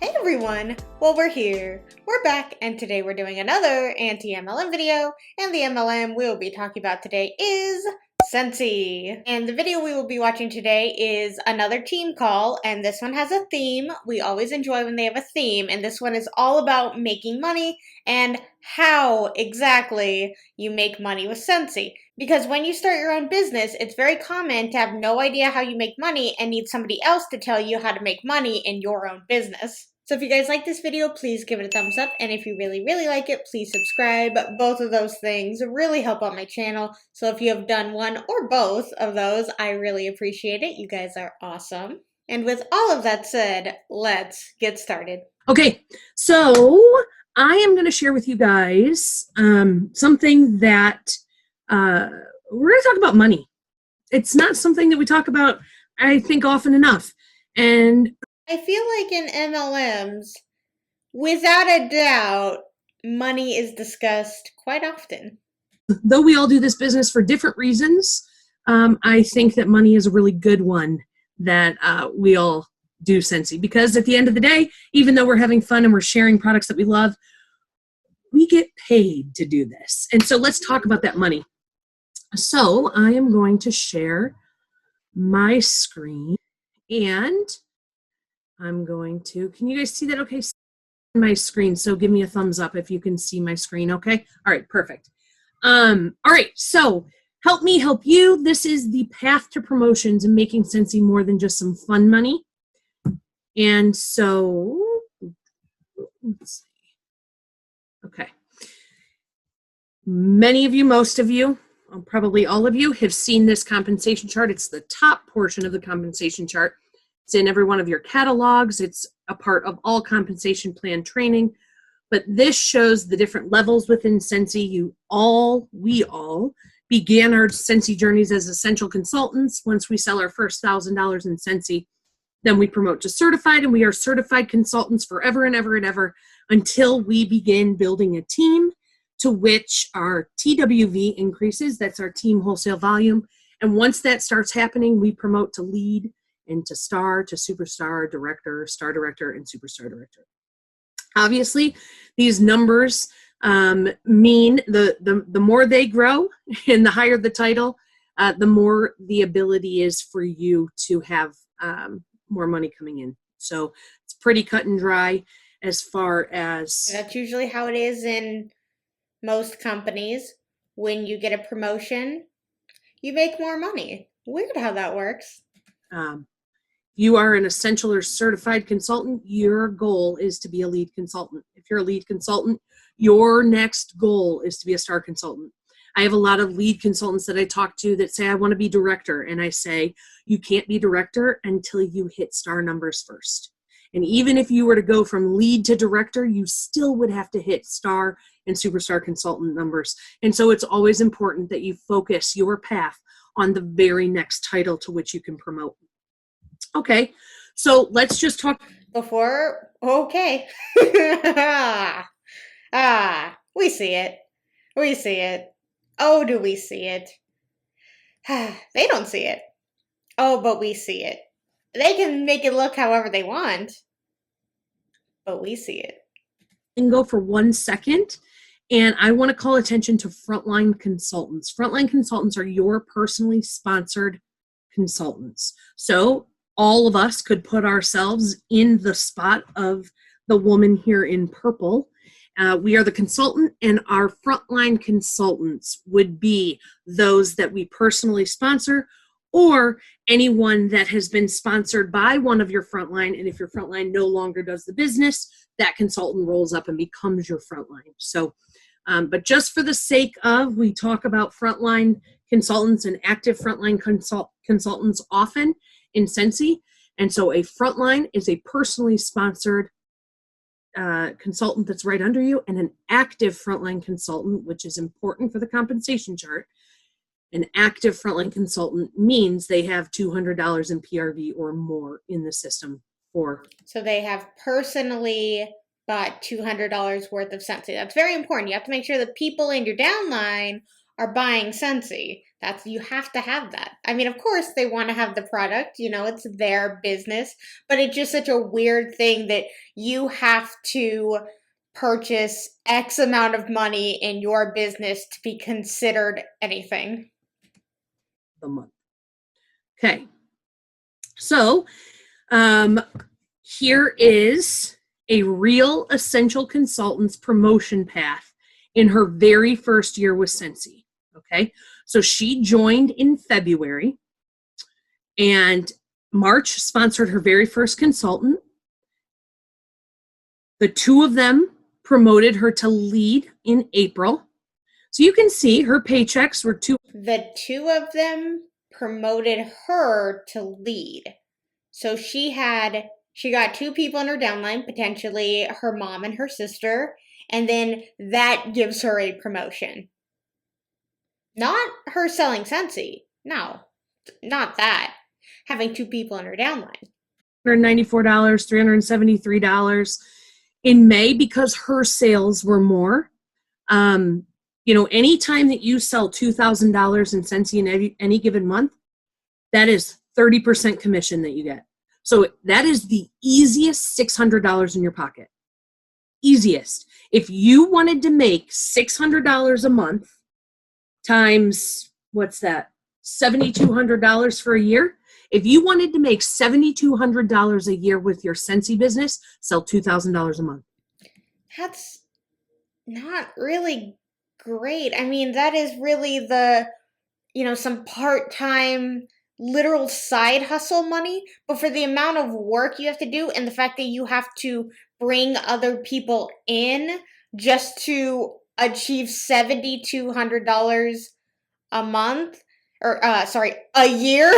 Hey everyone! Well, we're here. We're back, and today we're doing another anti-MLM video, and the MLM we will be talking about today is Scentsy. And the video we will be watching today is another team call, and this one has a theme. We always enjoy when they have a theme, and this one is all about making money and how exactly you make money with Scentsy. Because when you start your own business, it's very common to have no idea how you make money and need somebody else to tell you how to make money in your own business. So if you guys like this video, please give it a thumbs up, and if you really like it, please subscribe. Both of those things really help out my channel, so if you have done one or both of those, I really appreciate it. You guys are awesome. And with all of that said, let's get started. Okay, so I am going to share with you guys something that we're going to talk about money. It's not something that we talk about, I think, often enough. And I feel like in MLMs, without a doubt, money is discussed quite often. Though we all do this business for different reasons, I think that money is a really good one that we all do Scentsy. Because at the end of the day, even though we're having fun and we're sharing products that we love, we get paid to do this. And so let's talk about that money. So I am going to share my screen, and I'm going to, can you guys see that? Okay, my screen. So give me a thumbs up if you can see my screen. Okay. All right. Perfect. All right. So help me help you. This is the path to promotions and making Scentsy more than just some fun money. And so, let's see. Okay. Many of you, most of you, probably all of you have seen this compensation chart. It's the top portion of the compensation chart. It's in every one of your catalogs. It's a part of all compensation plan training. But this shows the different levels within Scentsy. We all began our Scentsy journeys as essential consultants. Once we sell our first $1,000 in Scentsy, then we promote to certified, and we are certified consultants forever and ever and ever until we begin building a team, to which our TWV increases. That's our team wholesale volume. And once that starts happening, we promote to lead and to star, to superstar, director, star director, and superstar director. Obviously, these numbers mean the more they grow and the higher the title, the more the ability is for you to have more money coming in. So it's pretty cut and dry as far as... That's usually how it is in most companies. When you get a promotion, you make more money. Weird how that works. You are an essential or certified consultant, your goal is to be a lead consultant. If you're a lead consultant, your next goal is to be a star consultant. I have a lot of lead consultants that I talk to that say, I want to be director. And I say, you can't be director until you hit star numbers first. And even if you were to go from lead to director, you still would have to hit star and superstar consultant numbers. And so it's always important that you focus your path on the very next title to which you can promote. Okay, so let's just talk before. Okay. We see it. We see it. Oh, do we see it? They don't see it. Oh, but we see it. They can make it look however they want, but we see it. And go for 1 second, and I want to call attention to frontline consultants. Frontline consultants are your personally sponsored consultants. So all of us could put ourselves in the spot of the woman here in purple. We are the consultant, and our frontline consultants would be those that we personally sponsor, or anyone that has been sponsored by one of your frontline. And if your frontline no longer does the business, that consultant rolls up and becomes your frontline. So, but just for the sake of, we talk about frontline consultants and active frontline consultants often in Scentsy. And so a frontline is a personally sponsored consultant that's right under you, and an active frontline consultant, which is important for the compensation chart. An active frontline consultant means they have $200 in PRV or more in the system. So they have personally bought $200 worth of Scentsy. That's very important. You have to make sure the people in your downline are buying Scentsy. You have to have that. I mean, of course they want to have the product, it's their business, but it's just such a weird thing that you have to purchase X amount of money in your business to be considered anything. The month. Okay. So, here is a real essential consultant's promotion path in her very first year with Scentsy. Okay. So she joined in February, and March sponsored her very first consultant. The two of them promoted her to lead in April. So you can see her paychecks were The two of them promoted her to lead. So she got two people in her downline, potentially her mom and her sister, and then that gives her a promotion. Not her selling Scentsy. No, not that. Having two people in her downline. $194, $373 in May because her sales were more. Anytime that you sell $2,000 in Scentsy in any given month, that is 30% commission that you get. So that is the easiest $600 in your pocket. Easiest. If you wanted to make $600 a month times, what's that? $7,200 for a year. If you wanted to make $7,200 a year with your Scentsy business, sell $2,000 a month. That's not really great. I mean, that is really some part-time literal side hustle money, but for the amount of work you have to do and the fact that you have to bring other people in just to achieve $7,200 a month, or a year,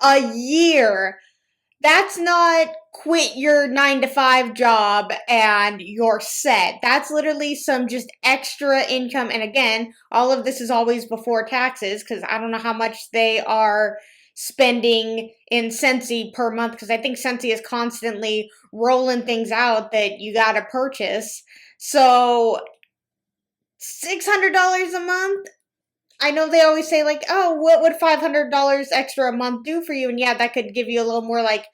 a year. That's not quit your 9-to-5 job and you're set. That's literally some just extra income. And again, all of this is always before taxes, because I don't know how much they are spending in Scentsy per month, because I think Scentsy is constantly rolling things out that you got to purchase. So $600 a month. I know they always say, like, oh, what would $500 extra a month do for you? And yeah, that could give you a little more like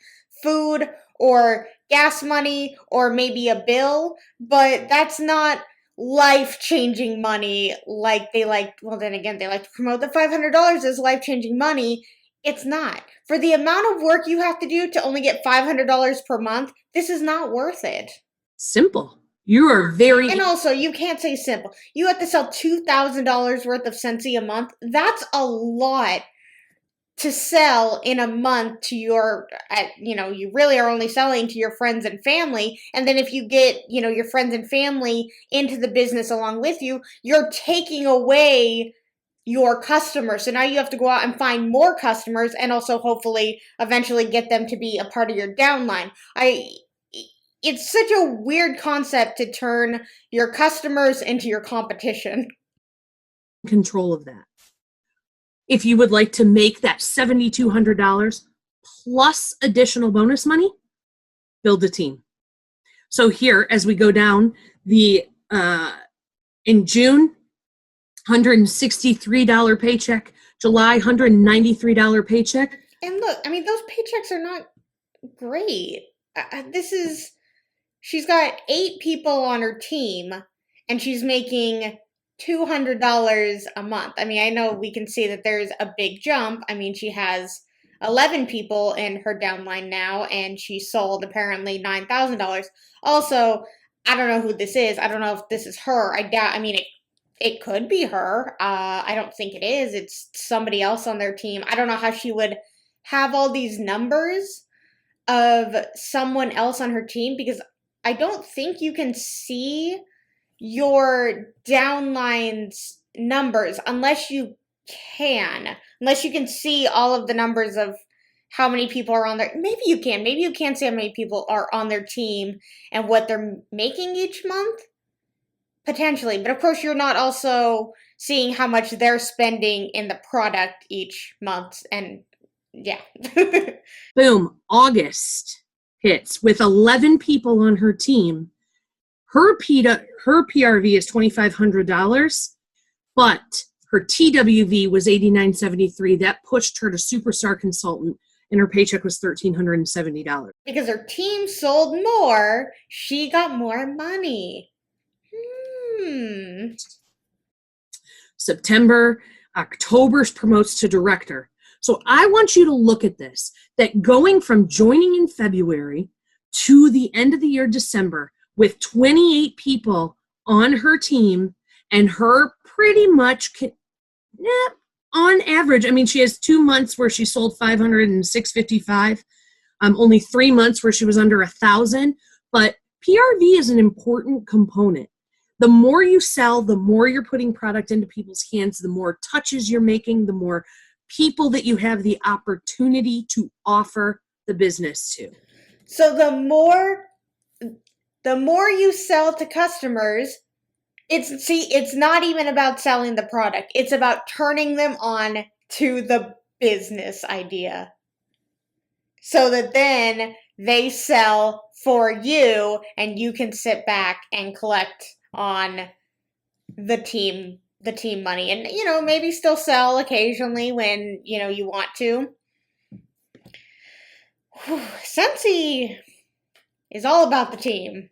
food or gas money or maybe a bill, but that's not life-changing money like then again, they like to promote the $500 as life-changing money. It's not. For the amount of work you have to do to only get $500 per month, this is not worth it. Simple. You are very... And also, you can't say simple. You have to sell $2,000 worth of Scentsy a month. That's a lot to sell in a month to you really are only selling to your friends and family. And then if you get, your friends and family into the business along with you, you're taking away your customers. So now you have to go out and find more customers and also hopefully eventually get them to be a part of your downline. It's such a weird concept to turn your customers into your competition. Control of that. If you would like to make that $7,200 plus additional bonus money, build a team. So here, as we go down, in June, $163 paycheck, July, $193 paycheck. And look, I mean, those paychecks are not great. She's got 8 people on her team, and she's making $200 a month. I mean, I know we can see that there's a big jump. I mean, she has 11 people in her downline now, and she sold apparently $9,000. Also, I don't know who this is. I don't know if this is her. It could be her. I don't think it is. It's somebody else on their team. I don't know how she would have all these numbers of someone else on her team, because I don't think you can see your downline's numbers unless you can see all of the numbers of how many people are on there. Maybe you can see how many people are on their team and what they're making each month, potentially. But of course, you're not also seeing how much they're spending in the product each month. And yeah. Boom, August hits with 11 people on her team. Her PRV is $2,500, but Her TWV was $89.73. That pushed her to superstar consultant, and her paycheck was $1,370. Because her team sold more, she got more money. September, October promotes to director. So I want you to look at this, that going from joining in February to the end of the year, December, with 28 people on her team, and her pretty much, on average, I mean, she has 2 months where she sold 500 and 655, only 3 months where she was under 1,000, but PRV is an important component. The more you sell, the more you're putting product into people's hands, the more touches you're making, the more people that you have the opportunity to offer the business to. So the more you sell to customers, it's not even about selling the product. It's about turning them on to the business idea. So that then they sell for you and you can sit back and collect on the team money, and maybe still sell occasionally when you want to. Scentsy is all about the team.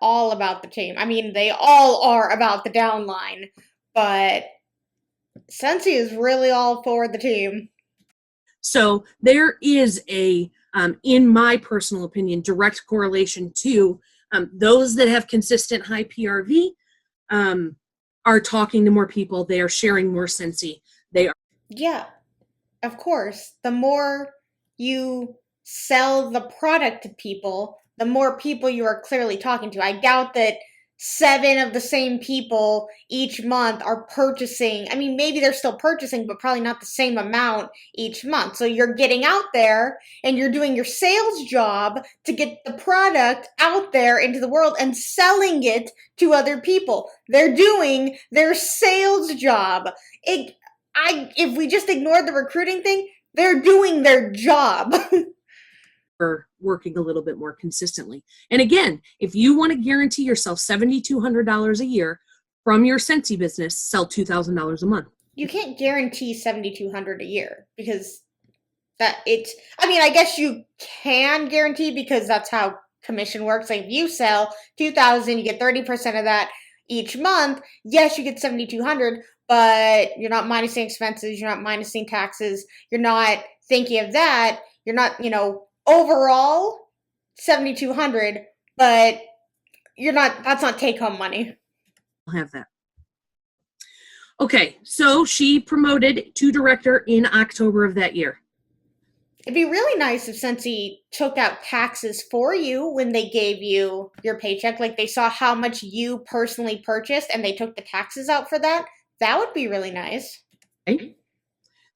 All about the team. I mean, they all are about the downline, but Scentsy is really all for the team. So there is a, in my personal opinion, direct correlation to those that have consistent high PRV are talking to more people. They are sharing more Scentsy. Yeah, of course. The more you sell the product to people, the more people you are clearly talking to. I doubt that 7 of the same people each month are purchasing. I mean, maybe they're still purchasing, but probably not the same amount each month. So you're getting out there and you're doing your sales job to get the product out there into the world and selling it to other people. They're doing their sales job. If we just ignore the recruiting thing, they're doing their job. Are working a little bit more consistently. And again, if you want to guarantee yourself $7,200 a year from your Scentsy business, sell $2,000 a month. You can't guarantee $7,200 a year because I guess you can guarantee because that's how commission works. Like if you sell $2,000, you get 30% of that each month. Yes, you get $7,200, but you're not minusing expenses, you're not minusing taxes, you're not thinking of that, you're not, overall $7,200, but that's not take-home money. I'll have that. Okay, so she promoted to director in October of that year. It'd be really nice if Scentsy took out taxes for you when they gave you your paycheck. Like they saw how much you personally purchased and they took the taxes out for that. That would be really nice. Okay.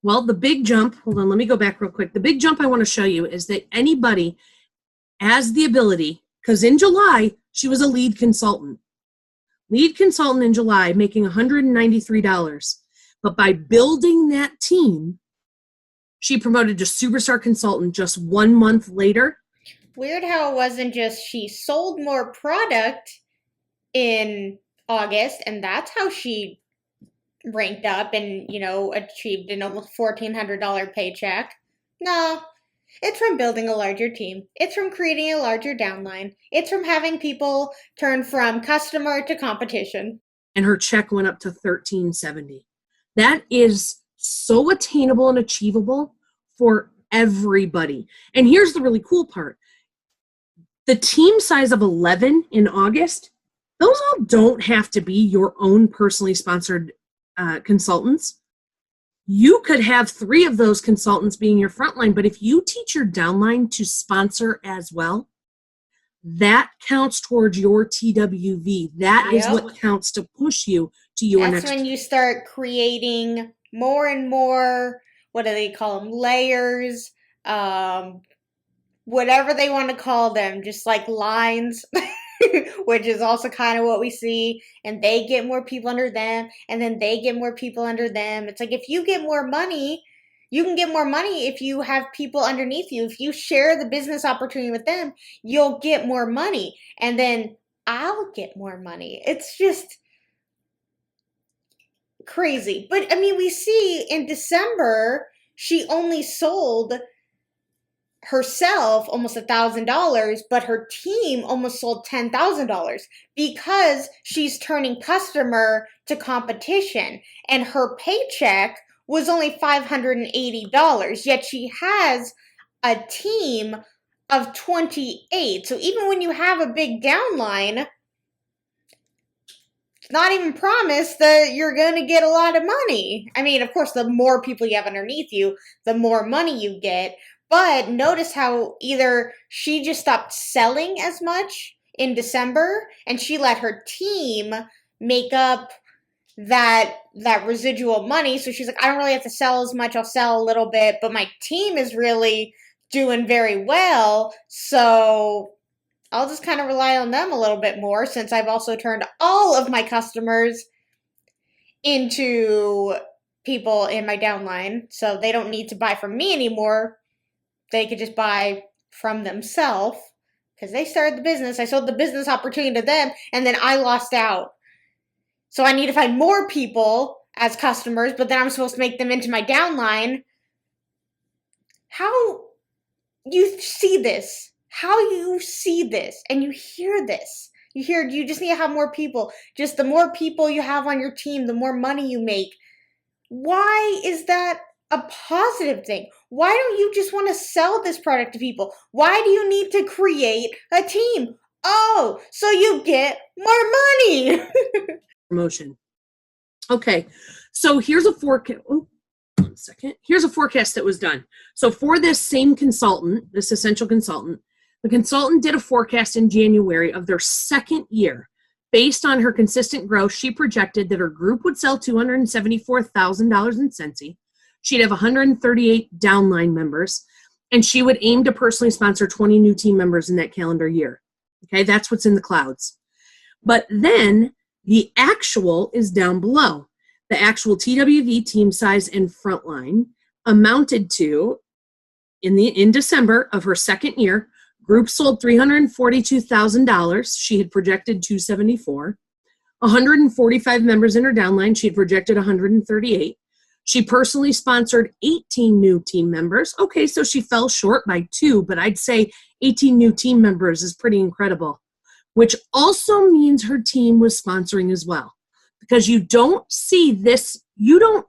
Well, the big jump, hold on, let me go back real quick. The big jump I want to show you is that anybody has the ability, because in July, she was a lead consultant. Lead consultant in July, making $193. But by building that team, she promoted to superstar consultant just 1 month later. Weird how it wasn't just she sold more product in August, and that's how she ranked up and, achieved an almost $1,400 paycheck. No, it's from building a larger team. It's from creating a larger downline. It's from having people turn from customer to competition. And her check went up to $1,370. That is so attainable and achievable for everybody. And here's the really cool part. The team size of 11 in August, those all don't have to be your own personally sponsored consultants. You could have 3 of those consultants being your frontline, but if you teach your downline to sponsor as well, that counts towards your TWV. That is what counts to push you to your next. That's when you start creating more and more, what do they call them, layers, whatever they want to call them, just like lines. Which is also kind of what we see, and they get more people under them, and then they get more people under them. It's like if you get more money, you can get more money if you have people underneath you. If you share the business opportunity with them, you'll get more money, and then I'll get more money. It's just, crazy. But I mean, we see in December, she only sold herself almost $1,000, but her team almost sold $10,000 because she's turning customer to competition, and her paycheck was only $580. Yet she has a team of 28. So even when you have a big downline, it's not even promised that you're going to get a lot of money. I mean, of course, the more people you have underneath you, the more money you get. But notice how either she just stopped selling as much in December and she let her team make up that residual money. So she's like, I don't really have to sell as much. I'll sell a little bit, but my team is really doing very well. So I'll just kind of rely on them a little bit more, since I've also turned all of my customers into people in my downline. So they don't need to buy from me anymore. They could just buy from themselves because they started the business. I sold the business opportunity to them, and then I lost out. So I need to find more people as customers, but then I'm supposed to make them into my downline. How you see this? How you see this and you hear this? You just need to have more people. Just the more people you have on your team, the more money you make. Why is that a positive thing? Why don't you just want to sell this product to people? Why do you need to create a team? Oh, so you get more money. Promotion. Okay, so here's a forecast. Oh, 1 second. Here's a forecast that was done. So for this same consultant, this essential consultant, the consultant did a forecast in January of their second year. Based on her consistent growth, she projected that her group would sell $274,000 in Scentsy. She'd have 138 downline members, and she would aim to personally sponsor 20 new team members in that calendar year. Okay, that's what's in the clouds. But then the actual is down below. The actual TWV team size and frontline amounted to, in December of her second year, group sold $342,000. She had projected $274. 145 members in her downline. She had projected 138. She personally sponsored 18 new team members. Okay, so she fell short by 2, but I'd say 18 new team members is pretty incredible, which also means her team was sponsoring as well. Because you don't see this, you don't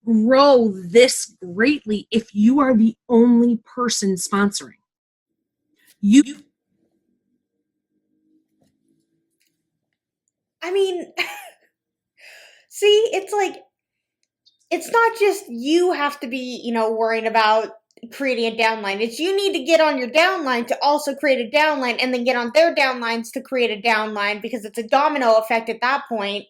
grow this greatly if you are the only person sponsoring. I mean, see, it's like, it's not just you have to be, worrying about creating a downline. It's you need to get on your downline to also create a downline, and then get on their downlines to create a downline, because it's a domino effect at that point.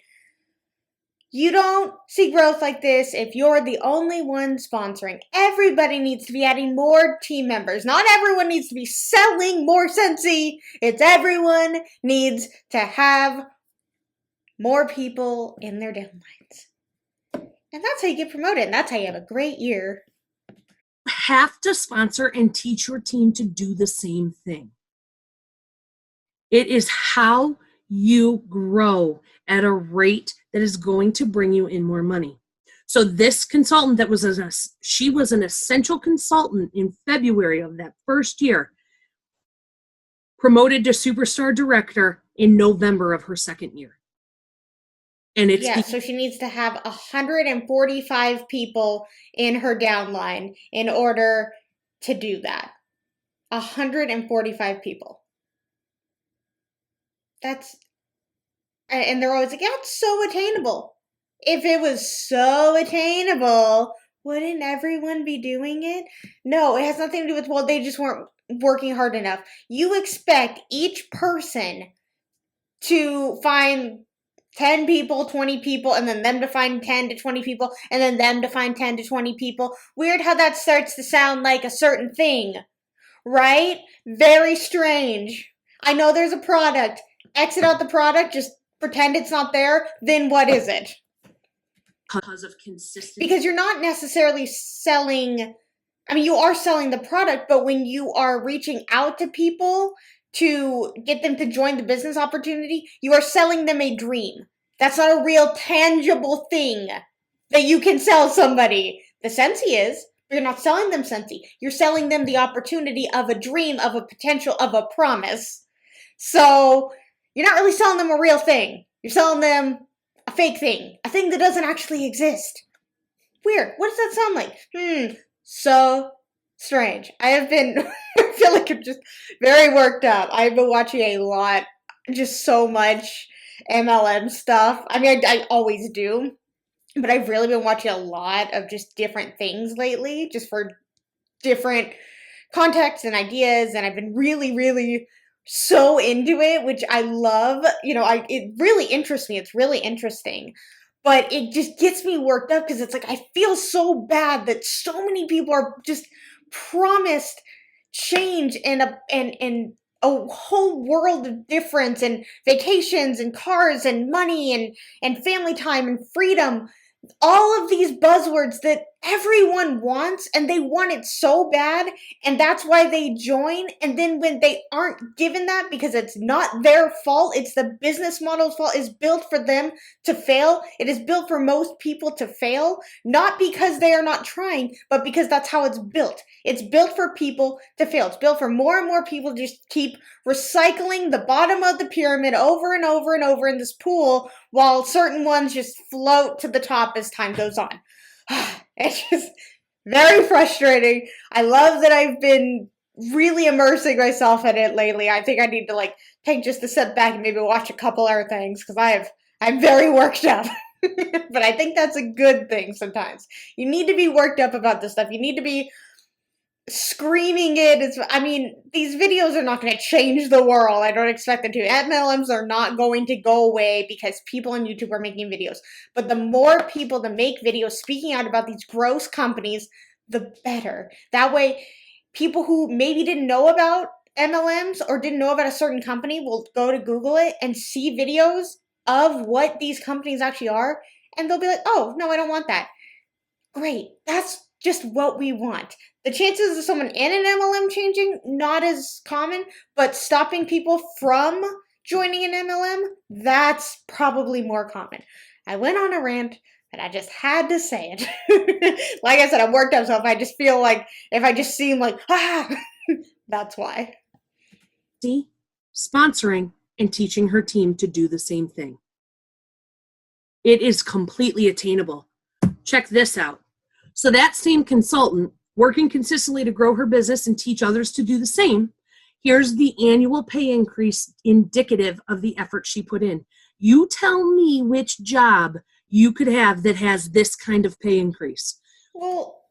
You don't see growth like this if you're the only one sponsoring. Everybody needs to be adding more team members. Not everyone needs to be selling more Scentsy. It's everyone needs to have more people in their downlines. And that's how you get promoted, and that's how you have a great year. You have to sponsor and teach your team to do the same thing. It is how you grow at a rate that is going to bring you in more money. So this consultant she was an essential consultant in February of that first year, promoted to superstar director in November of her second year. And so she needs to have 145 people in her downline in order to do that. 145 people. And they're always like, yeah, it's so attainable. If it was so attainable, wouldn't everyone be doing it? No, it has nothing to do with, well, they just weren't working hard enough. You expect each person to find 10 people, 20 people, and then them to find 10 to 20 people, and then them to find 10 to 20 people. Weird how that starts to sound like a certain thing, right? Very strange. I know there's a product. Exit out the product, just pretend it's not there, then what is it? Because of consistency. Because you're not necessarily selling, you are selling the product, but when you are reaching out to people to get them to join the business opportunity, you are selling them a dream. That's not a real tangible thing that you can sell somebody. The Scentsy is. You're not selling them Scentsy. You're selling them the opportunity of a dream, of a potential, of a promise. So you're not really selling them a real thing. You're selling them a fake thing. A thing that doesn't actually exist. Weird. What does that sound like? So strange. I feel like I'm just very worked up. I've been watching a lot, just so much MLM stuff. I mean, I always do, but I've really been watching a lot of just different things lately, just for different contexts and ideas, and I've been really, really so into it, which I love. It really interests me. It's really interesting. But it just gets me worked up because it's like I feel so bad that so many people are just promised change and a whole world of difference and vacations and cars and money and family time and freedom, all of these buzzwords that everyone wants, and they want it so bad, and that's why they join. And then when they aren't given that, because it's not their fault, it's the business model's fault, it's built for them to fail. It is built for most people to fail, not because they are not trying, but because that's how it's built. It's built for people to fail. It's built for more and more people to just keep recycling the bottom of the pyramid over and over and over in this pool, while certain ones just float to the top as time goes on. It's just very frustrating. I love that I've been really immersing myself in it lately. I think I need to take just a step back and maybe watch a couple other things, because I'm very worked up. But I think that's a good thing sometimes. You need to be worked up about this stuff. You need to be screaming it. These videos are not going to change the world. I don't expect them to. MLMs are not going to go away because people on YouTube are making videos. But the more people that make videos speaking out about these gross companies, the better. That way, people who maybe didn't know about MLMs or didn't know about a certain company will go to Google it and see videos of what these companies actually are, and they'll be like, oh, no, I don't want that. Great. That's just what we want. The chances of someone in an MLM changing, not as common, but stopping people from joining an MLM, that's probably more common. I went on a rant, but I just had to say it. Like I said, I'm worked up, so if I just seem like, that's why. See, sponsoring and teaching her team to do the same thing. It is completely attainable. Check this out. So that same consultant, working consistently to grow her business and teach others to do the same, here's the annual pay increase indicative of the effort she put in. You tell me which job you could have that has this kind of pay increase. Well,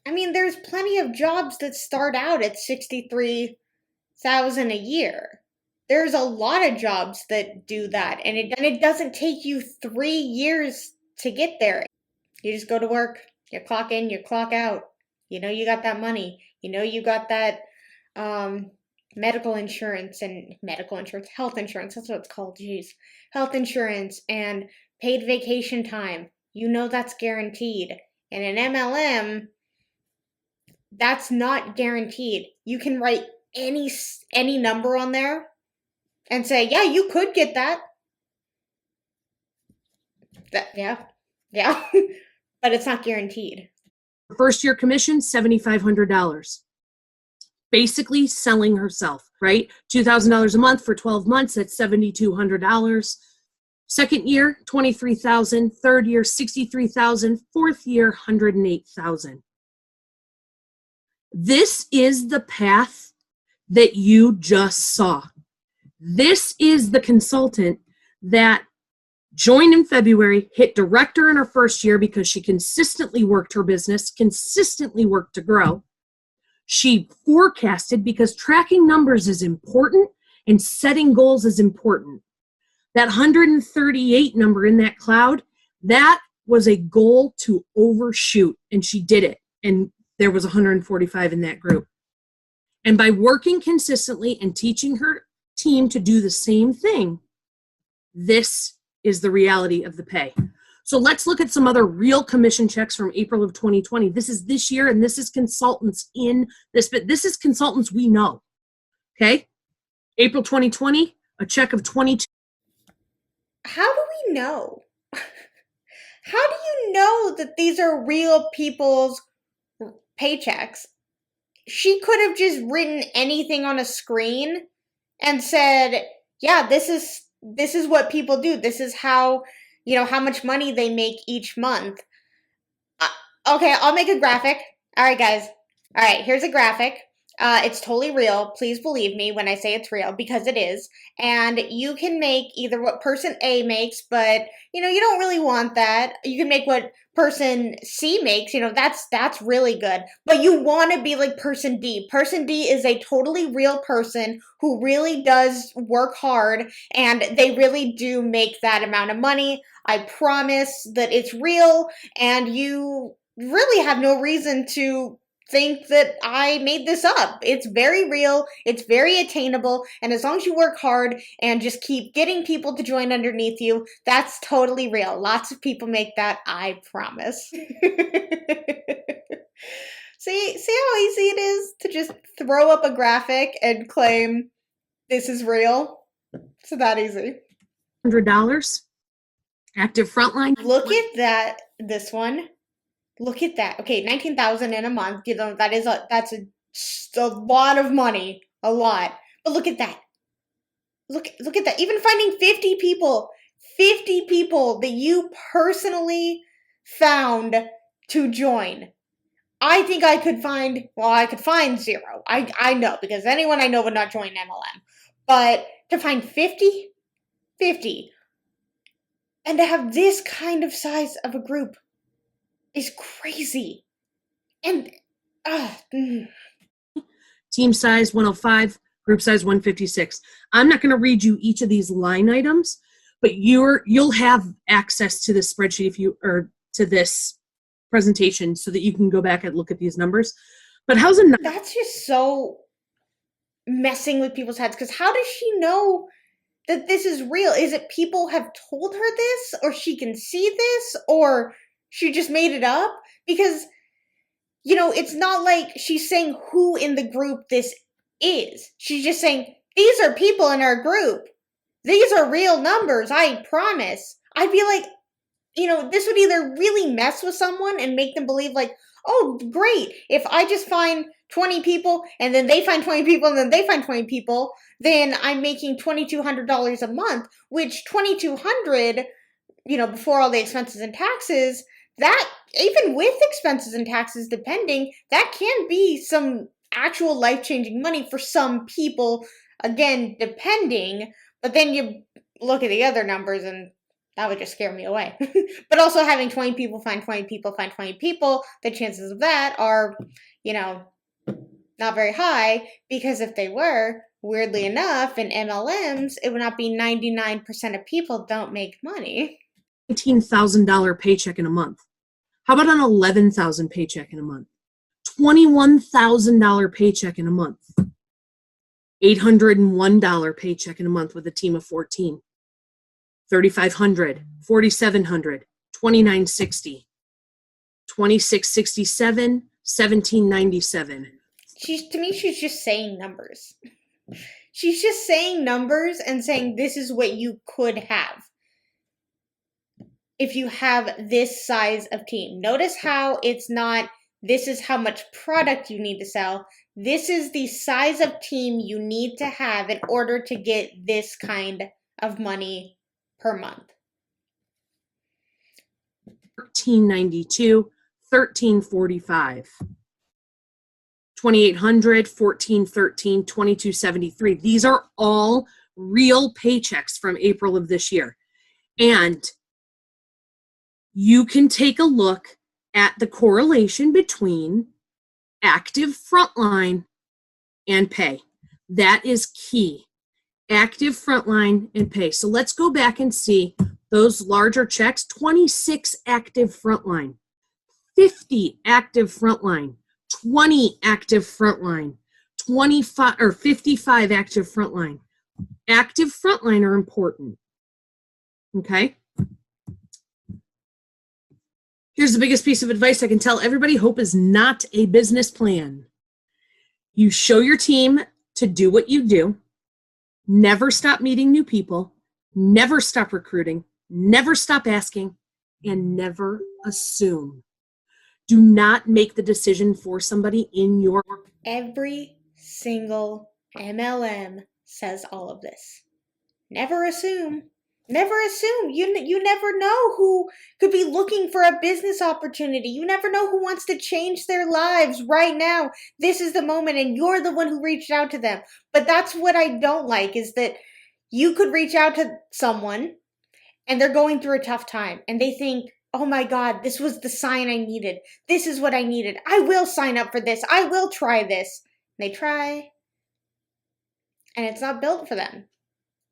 there's plenty of jobs that start out at $63,000 a year. There's a lot of jobs that do that, and it doesn't take you 3 years to get there. You just go to work, you clock in, you clock out. You know you got that money. You know you got that health insurance, that's what it's called, geez. Health insurance and paid vacation time. You know that's guaranteed. In an MLM, that's not guaranteed. You can write any number on there and say, yeah, you could get that. Yeah. But it's not guaranteed. First year commission, $7,500. Basically selling herself, right? $2,000 a month for 12 months, that's $7,200. Second year, $23,000. Third year, $63,000. Fourth year, $108,000. This is the path that you just saw. This is the consultant that joined in February, hit director in her first year because she consistently worked her business, consistently worked to grow. She forecasted because tracking numbers is important and setting goals is important. That 138 number in that cloud, that was a goal to overshoot, and she did it. And there was 145 in that group. And by working consistently and teaching her team to do the same thing, this is the reality of the pay. So let's look at some other real commission checks from April of 2020. This is this year, and this is consultants in this, but this is consultants we know. Okay? April 2020, a check of 22. how do we know? How do you know that these are real people's paychecks? She could have just written anything on a screen and said, yeah, this is what people do. This is how, how much money they make each month. Okay, I'll make a graphic. All right, guys. All right, here's a graphic. It's totally real. Please believe me when I say it's real, because it is. And you can make either what person A makes, but you don't really want that. You can make what person C makes. That's really good. But you want to be like person D. Person D is a totally real person who really does work hard, and they really do make that amount of money. I promise that it's real, and you really have no reason to think that I made this up. It's very real, it's very attainable, and as long as you work hard and just keep getting people to join underneath you, that's totally real. Lots of people make that, I promise. See how easy it is to just throw up a graphic and claim this is real? It's that easy. $100 active frontline. Look at that, this one. Look at that. Okay, 19,000 in a month. That's a lot of money. A lot. But look at that. Look at that. Even finding 50 people that you personally found to join. I think I could find 0. I know, because anyone I know would not join MLM. But to find 50, and to have this kind of size of a group is crazy. And team size 105, group size 156. I'm not going to read you each of these line items, but you'll have access to this spreadsheet to this presentation so that you can go back and look at these numbers. But that's just so messing with people's heads, because how does she know that this is real? Is it people have told her this, or she can see this, or she just made it up? Because, it's not like she's saying who in the group this is. She's just saying, these are people in our group. These are real numbers, I promise. I feel like, this would either really mess with someone and make them believe like, oh, great, if I just find 20 people, and then they find 20 people, and then they find 20 people, then I'm making $2,200 a month, which $2,200, before all the expenses and taxes, that, even with expenses and taxes depending, that can be some actual life-changing money for some people, again, depending. But then you look at the other numbers, and that would just scare me away. But also having 20 people find 20 people find 20 people, the chances of that are, not very high, because if they were, weirdly enough, in MLMs, it would not be 99% of people don't make money. $19,000 paycheck in a month. How about an $11,000 paycheck in a month? $21,000 paycheck in a month. $801 paycheck in a month with a team of 14. $3,500, $4,700, $2,960, $2,667, $1,797. To me, she's just saying numbers. She's just saying numbers and saying this is what you could have if you have this size of team. Notice how it's not, this is how much product you need to sell. This is the size of team you need to have in order to get this kind of money per month. $1,392, $1,345, $2,800, $1,413, $2,273. These are all real paychecks from April of this year. And you can take a look at the correlation between active frontline and pay. That is key. Active frontline and pay. So let's go back and see those larger checks. 26 active frontline, 50 active frontline, 20 active frontline, 25 or 55 active frontline. Active frontline are important. Okay. Here's the biggest piece of advice I can tell everybody. Hope is not a business plan. You show your team to do what you do. Never stop meeting new people. Never stop recruiting, never stop asking, and never assume. Do not make the decision for somebody in your... Every single MLM says all of this. Never assume. Never assume. You never know who could be looking for a business opportunity. You never know who wants to change their lives right now. This is the moment, and you're the one who reached out to them. But that's what I don't like, is that you could reach out to someone and they're going through a tough time and they think, oh my God, this was the sign I needed. This is what I needed. I will sign up for this. I will try this. And they try, and it's not built for them.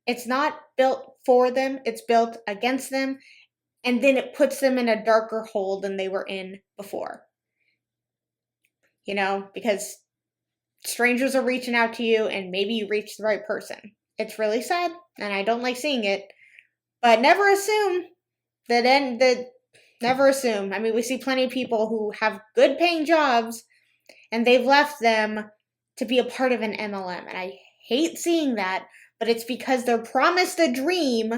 It's not built for them. It's built against them. And then it puts them in a darker hole than they were in before. You know, because strangers are reaching out to you and maybe you reach the right person. It's really sad and I don't like seeing it. But never assume never assume. I mean, we see plenty of people who have good paying jobs and they've left them to be a part of an MLM. And I hate seeing that, but it's because they're promised a dream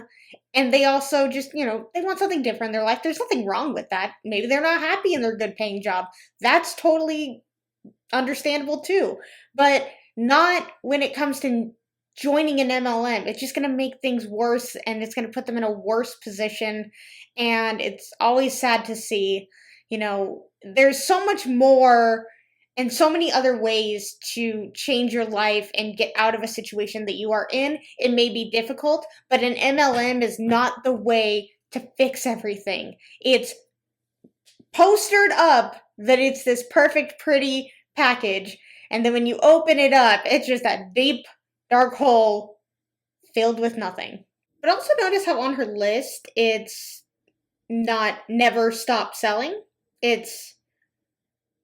and they also just, they want something different in their life. There's nothing wrong with that. Maybe they're not happy in their good paying job. That's totally understandable too. But not when it comes to joining an MLM. It's just going to make things worse and it's going to put them in a worse position. And it's always sad to see, there's so much more and so many other ways to change your life and get out of a situation that you are in. It may be difficult, but an MLM is not the way to fix everything. It's postered up that it's this perfect, pretty package. And then when you open it up, it's just that deep, dark hole filled with nothing. But also notice how on her list, it's not never stop selling. It's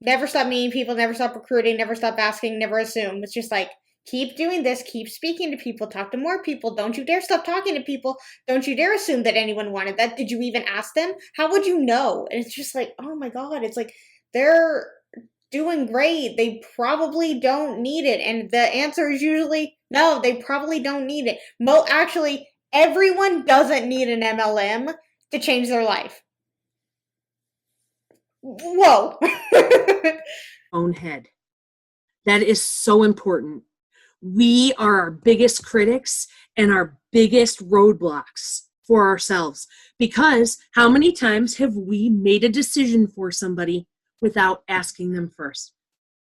never stop meeting people, never stop recruiting, never stop asking, never assume. It's just like, keep doing this, keep speaking to people, talk to more people. Don't you dare stop talking to people. Don't you dare assume that anyone wanted that. Did you even ask them? How would you know? And it's just like, oh my God, it's like they're doing great. They probably don't need it. And the answer is usually no, they probably don't need it. Actually, everyone doesn't need an MLM to change their life. Whoa. Own head. That is so important. We are our biggest critics and our biggest roadblocks for ourselves, because how many times have we made a decision for somebody without asking them first?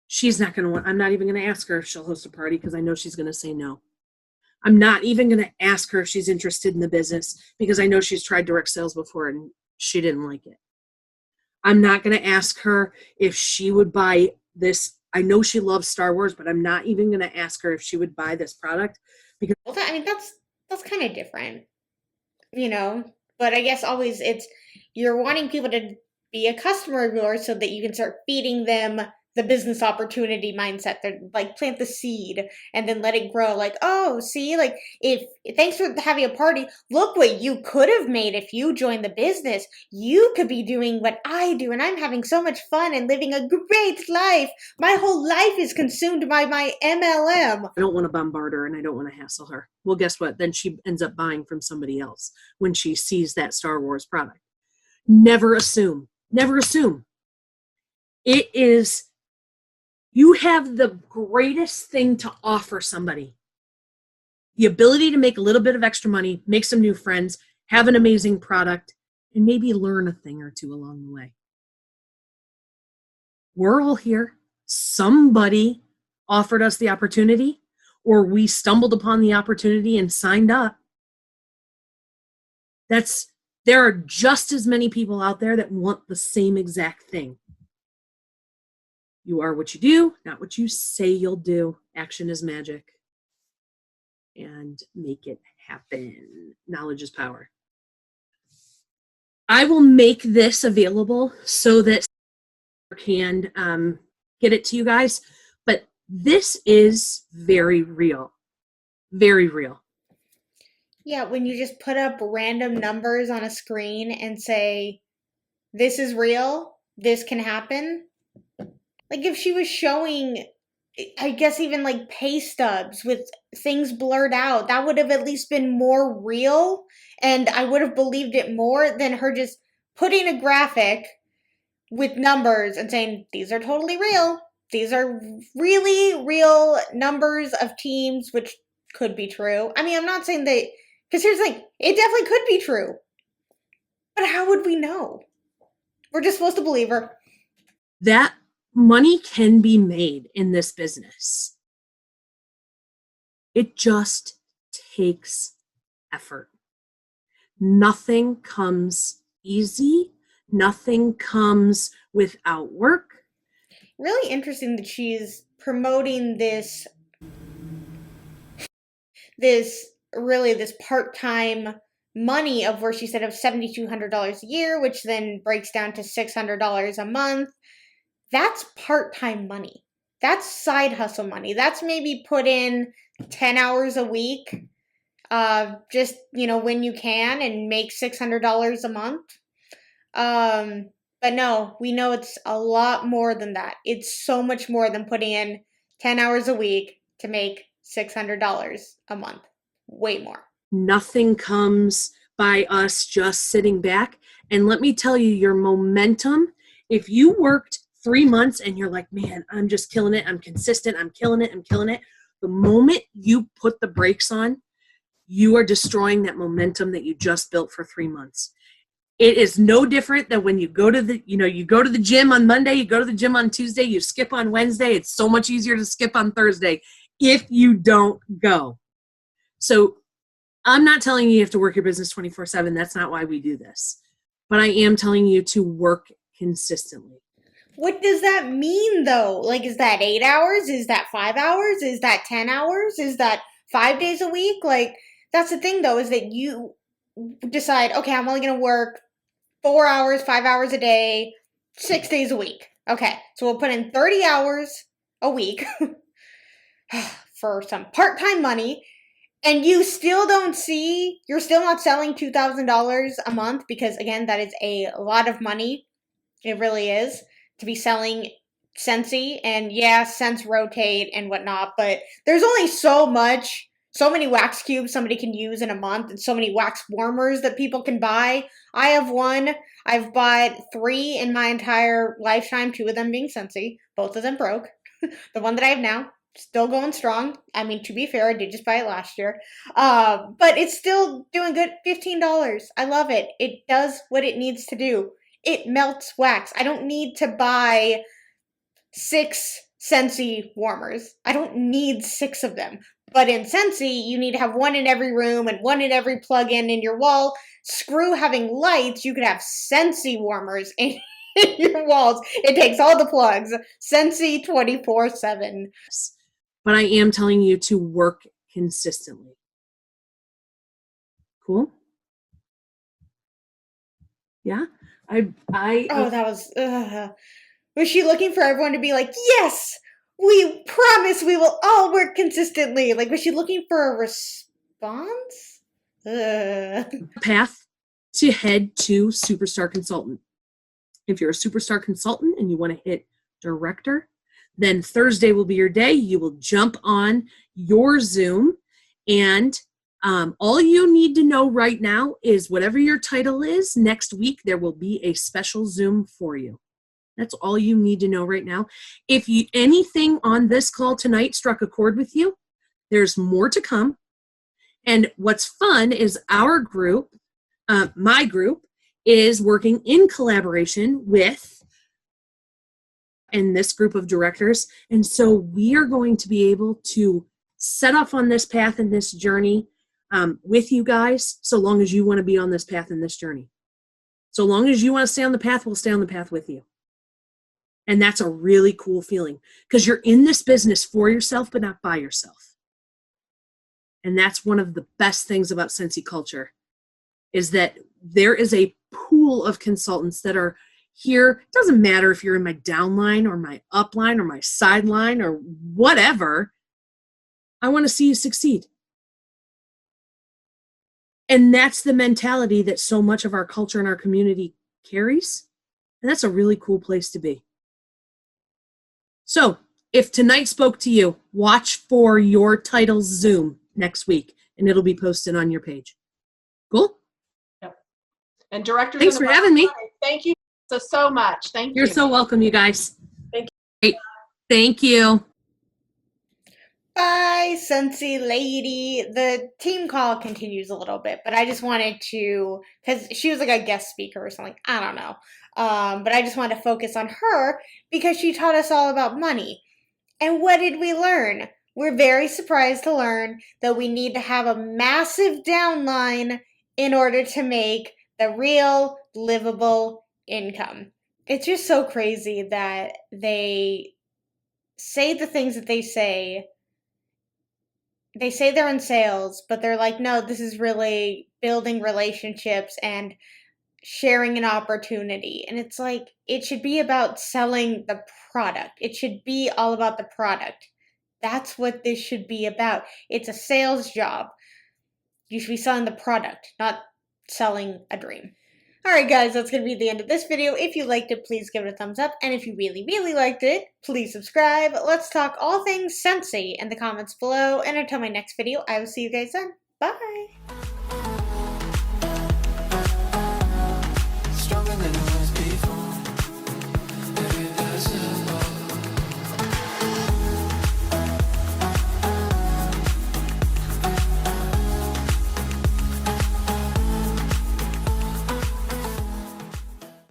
She's not going to I'm not even going to ask her if she'll host a party because I know she's going to say no. I'm not even going to ask her if she's interested in the business because I know she's tried direct sales before and she didn't like it. I'm not going to ask her if she would buy this. I know she loves Star Wars, but I'm not even going to ask her if she would buy this product because that's kind of different, but I guess always you're wanting people to be a customer of yours so that you can start feeding them the business opportunity mindset. They're like, plant the seed and then let it grow. Like, oh, see, like thanks for having a party. Look what you could have made if you joined the business. You could be doing what I do and I'm having so much fun and living a great life. My whole life is consumed by my MLM. I don't want to bombard her and I don't want to hassle her. Well, guess what? Then she ends up buying from somebody else when she sees that Star Wars product. Never assume. Never assume. It is... You have the greatest thing to offer somebody. The ability to make a little bit of extra money, make some new friends, have an amazing product, and maybe learn a thing or two along the way. We're all here. Somebody offered us the opportunity, or we stumbled upon the opportunity and signed up. There are just as many people out there that want the same exact thing. You are what you do, not what you say you'll do. Action is magic. And make it happen. Knowledge is power. I will make this available so that I can get it to you guys. But this is very real. Very real. Yeah, when you just put up random numbers on a screen and say, this is real, this can happen. Like if she was showing I guess even like pay stubs with things blurred out. That would have at least been more real, and I would have believed it more than her just putting a graphic with numbers and saying, these are totally real. These are really real numbers of teams, which could be true. I mean, I'm not saying that, because here's the thing, it definitely could be true. But how would we know? We're just supposed to believe her. That money can be made in this business. It just takes effort. Nothing comes easy. Nothing comes without work. Really interesting that she's promoting this part-time money of where she said of $7,200 a year, which then breaks down to $600 a month. That's part-time money. That's side hustle money. That's maybe put in 10 hours a week, just, when you can, and make $600 a month. But no, we know it's a lot more than that. It's so much more than putting in 10 hours a week to make $600 a month. Way more. Nothing comes by us just sitting back. And let me tell you, your momentum, if you worked 3 months and you're like, man, I'm just killing it. I'm consistent. I'm killing it. I'm killing it. The moment you put the brakes on, you are destroying that momentum that you just built for 3 months. It is no different than when you go to the gym on Monday, you go to the gym on Tuesday, you skip on Wednesday. It's so much easier to skip on Thursday if you don't go. So I'm not telling you have to work your business 24/7. That's not why we do this. But I am telling you to work consistently. What does that mean, though? Like, is that 8 hours? Is that 5 hours? Is that 10 hours? Is that 5 days a week? Like, that's the thing, though, is that you decide, okay, I'm only going to work 4 hours, 5 hours a day, 6 days a week. Okay, so we'll put in 30 hours a week for some part-time money, and you still you're still not selling $2,000 a month, because, again, that is a lot of money. It really is, to be selling Scentsy. And yeah, scents rotate and whatnot, but there's only so many wax cubes somebody can use in a month, and so many wax warmers that people can buy. I have one. I've bought 3 in my entire lifetime, 2 of them being Scentsy. Both of them broke. The one that I have now, still going strong. I mean, to be fair, I did just buy it last year. But it's still doing good. $15. I love it. It does what it needs to do. It melts wax. I don't need to buy 6 Scentsy warmers. I don't need 6 of them. But in Scentsy, you need to have one in every room and one in every plug-in in your wall. Screw having lights. You could have Scentsy warmers in your walls. It takes all the plugs. Scentsy 24/7. But I am telling you to work consistently. Cool? Yeah? Was she looking for everyone to be like, yes, we promise we will all work consistently? Like, was she looking for a response? Path to head to Superstar Consultant. If you're a Superstar Consultant and you want to hit Director, then Thursday will be your day. You will jump on your Zoom, and all you need to know right now is whatever your title is, next week there will be a special Zoom for you. That's all you need to know right now. If anything on this call tonight struck a chord with you, there's more to come. And what's fun is our group, my group, is working in collaboration with this group of directors. And so we are going to be able to set off on this path and this journey with you guys, so long as you want to be on this path and this journey. So long as you want to stay on the path, we'll stay on the path with you. And that's a really cool feeling, because you're in this business for yourself, but not by yourself. And that's one of the best things about Scentsy culture, is that there is a pool of consultants that are here. It doesn't matter if you're in my downline or my upline or my sideline or whatever. I want to see you succeed. And that's the mentality that so much of our culture and our community carries. And that's a really cool place to be. So if tonight spoke to you, watch for your title's Zoom next week, and it'll be posted on your page. Cool? Yep. And directors. Thanks for having me. Thank you so much. Thank you. You're so welcome, you guys. Thank you. Great. Thank you. Bye, Scentsy lady. The team call continues a little bit, but I just wanted to, because she was like a guest speaker or something. I don't know. But I just wanted to focus on her because she taught us all about money. And what did we learn? We're very surprised to learn that we need to have a massive downline in order to make the real livable income. It's just so crazy that they say the things that they say. They say they're in sales, but they're like, no, this is really building relationships and sharing an opportunity. And it's like, it should be about selling the product. It should be all about the product. That's what this should be about. It's a sales job. You should be selling the product, not selling a dream. Alright guys, that's going to be the end of this video. If you liked it, please give it a thumbs up. And if you really, really liked it, please subscribe. Let's talk all things Scentsy in the comments below. And until my next video, I will see you guys then. Bye!